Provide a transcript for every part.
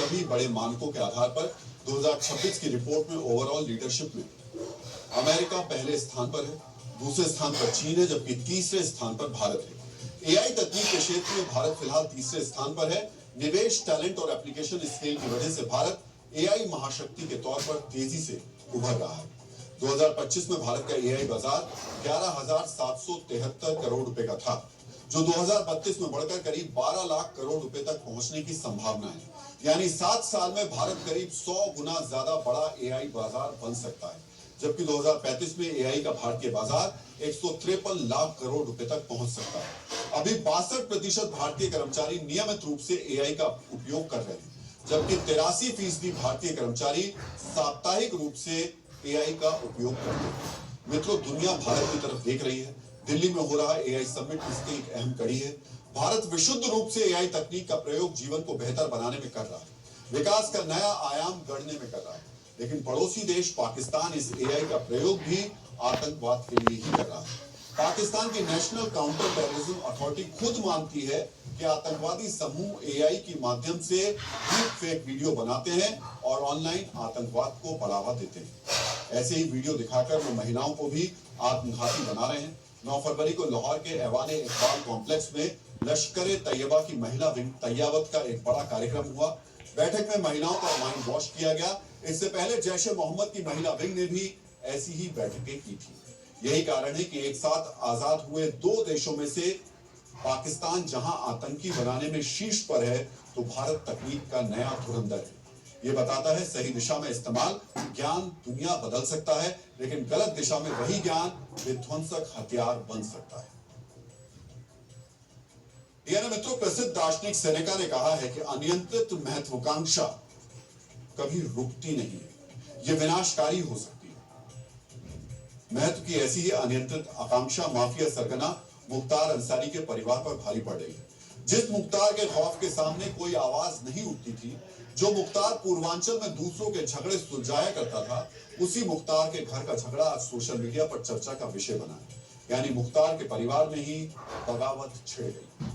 सभी बड़े मानकों के आधार पर 2026 की रिपोर्ट में ओवरऑल लीडरशिप में अमेरिका पहले स्थान पर है, दूसरे स्थान पर चीन है, जबकि तीसरे स्थान पर भारत है। एआई तकनीक के क्षेत्र में भारत फिलहाल तीसरे स्थान पर है। निवेश, टैलेंट और एप्लीकेशन स्केल की वजह से भारत एआई महाशक्ति के तौर पर तेजी से उभर रहा है। 2025 में भारत का एआई बाजार 11,773 करोड़ रुपए का था, जो 2032 में बढ़कर करीब 12 लाख करोड़ रुपए तक पहुंचने की संभावना है। यानी 7 साल में भारत करीब 100 गुना ज्यादा बड़ा एआई बाजार बन सकता है, जबकि 2035 में एआई का भारतीय बाजार 153 लाख करोड़ रुपए तक पहुंच सकता है। अभी 62% भारतीय कर्मचारी नियमित रूप से एआई का उपयोग कर रहे हैं, जबकि 83% भारतीय कर्मचारी साप्ताहिक रूप से एआई का उपयोग करते हैं। मित्रों, दुनिया भारत की तरफ देख रही है। दिल्ली में हो रहा एआई समिट इसकी एक अहम कड़ी है। भारत विशुद्ध रूप से एआई तकनीक का प्रयोग जीवन को बेहतर बनाने में कर रहा है, विकास का नया आयाम गढ़ने में कर रहा है। लेकिन पड़ोसी देश पाकिस्तान इस एआई का प्रयोग भी आतंकवाद के लिए ही कर रहा है। पाकिस्तान की नेशनल काउंटर टेररिज्म अथॉरिटी खुद मानती है कि आतंकवादी समूह एआई के माध्यम से डीप फेक वीडियो बनाते हैं और ऑनलाइन आतंकवाद को बढ़ावा देते हैं। ऐसे ही वीडियो दिखाकर वो महिलाओं को भी आत्मघाती बना रहे हैं। 9 फरवरी को लाहौर के ऐवान इकबाल कॉम्प्लेक्स में लश्कर तैयबा की महिला विंग तैयावत का एक बड़ा कार्यक्रम हुआ। बैठक में महिलाओं का माइंड वॉश किया गया। इससे पहले जैश-ए मोहम्मद की महिला विंग ने भी ऐसी ही बैठकें की थी। यही कारण है कि एक साथ आजाद हुए 2 देशों में से पाकिस्तान जहां आतंकी बनाने में शीर्ष पर है, तो भारत तकनीक का नया धुरंधर है। ये बताता है सही दिशा में इस्तेमाल ज्ञान दुनिया बदल सकता है, लेकिन गलत दिशा में वही ज्ञान विध्वंसक हथियार बन सकता है। मित्रों, प्रसिद्ध दार्शनिक सेनेका ने कहा है कि अनियंत्रित महत्वाकांक्षा कभी रुकती नहीं है, यह विनाशकारी हो सकती है। महत्व की ऐसी ही अनियंत्रित आकांक्षा माफिया सरगना मुख्तार अंसारी के परिवार पर भारी पड़ रही है। जिस मुख्तार के खौफ के सामने कोई आवाज नहीं उठती थी, जो मुख्तार पूर्वांचल में दूसरों के झगड़े सुलझाया करता था, उसी मुख्तार के घर का झगड़ा आज सोशल मीडिया पर चर्चा का विषय बना है। यानी मुख्तार के परिवार में ही बगावत छिड़ गई।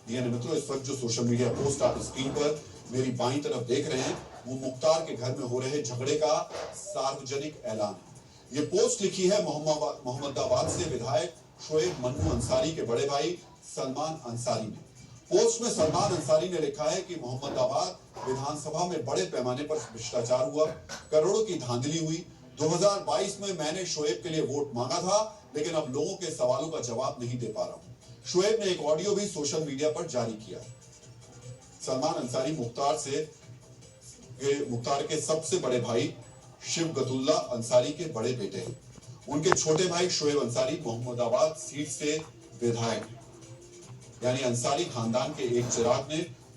मित्रों, इस वक्त जो सोशल मीडिया पोस्ट आप स्क्रीन पर मेरी बाईं तरफ देख रहे हैं, वो मुख्तार के घर में हो रहे झगड़े का सार्वजनिक ऐलान है। ये पोस्ट लिखी है मोहम्मदाबाद से विधायक शोएब मन्नू अंसारी के बड़े भाई सलमान अंसारी ने। पोस्ट में सलमान अंसारी ने लिखा है कि मोहम्मदाबाद विधानसभा में बड़े पैमाने पर भ्रष्टाचार हुआ, करोड़ों की धांधली हुई। 2022 में मैंने शोएब के लिए वोट मांगा था, लेकिन अब लोगों के सवालों का जवाब नहीं दे पा रहा हूं। शोएब ने एक ऑडियो भी सोशल मीडिया पर जारी किया। सलमान अंसारी मुख्तार के सबसे बड़े भाई शिवगतुल्ला अंसारी के बड़े बेटे हैं। उनके छोटे भाई शोएब अंसारी मोहम्मदाबाद सीट से विधायक हैं। यानी अंसारी खानदान के एक चिराग ने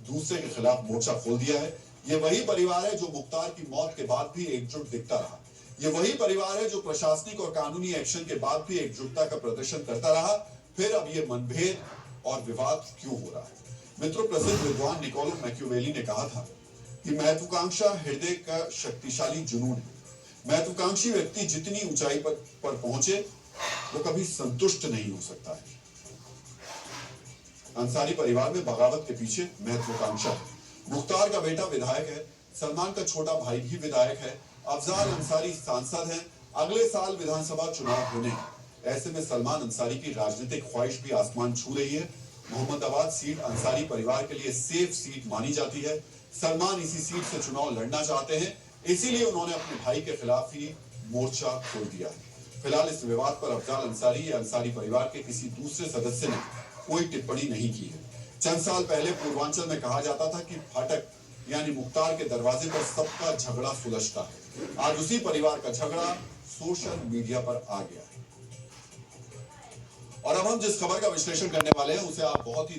दूसरे के खिलाफ मोर्चा खोल दिया है। ये वही परिवार है जो मुख्तार की मौत के बाद भी एकजुट दिखता रहा। ये वही परिवार है जो प्रशासनिक और कानूनी एक्शन के बाद भी एकजुटता का प्रदर्शन करता रहा। फिर अब ये मनभेद और विवाद क्यों हो रहा है? मित्रों, प्रसिद्ध विद्वान निकोलो मैकियावेली ने कहा था कि महत्वाकांक्षा हृदय का शक्तिशाली जुनून है। महत्वाकांक्षी व्यक्ति जितनी ऊंचाई पर पहुंचे, वो कभी संतुष्ट नहीं हो सकता है। अंसारी परिवार में बगावत के पीछे महत्वाकांक्षा है। मुख्तार का बेटा विधायक है, सलमान का छोटा भाई भी विधायक है, अफजाल अंसारी सांसद हैं। अगले साल विधानसभा चुनाव होने हैं। ऐसे में सलमान अंसारी की राजनीतिक ख्वाहिश भी आसमान छू रही है। मोहम्मदाबाद सीट अंसारी परिवार के लिए सेफ सीट मानी जाती है। सलमान इसी सीट से चुनाव लड़ना चाहते हैं, इसीलिए उन्होंने अपने भाई के खिलाफ ही मोर्चा खोल दिया है। फिलहाल इस विवाद पर अफजाल अंसारी या अंसारी परिवार के किसी दूसरे सदस्य ने कोई टिप्पणी नहीं की है। चंद साल पहले पूर्वांचल में कहा जाता था कि फाटक यानी मुख्तार के दरवाजे पर सबका झगड़ा सुलझता है। आज उसी परिवार का झगड़ा सोशल मीडिया पर आ गया है। और अब हम जिस खबर का विश्लेषण करने वाले हैं, उसे आप बहुत ही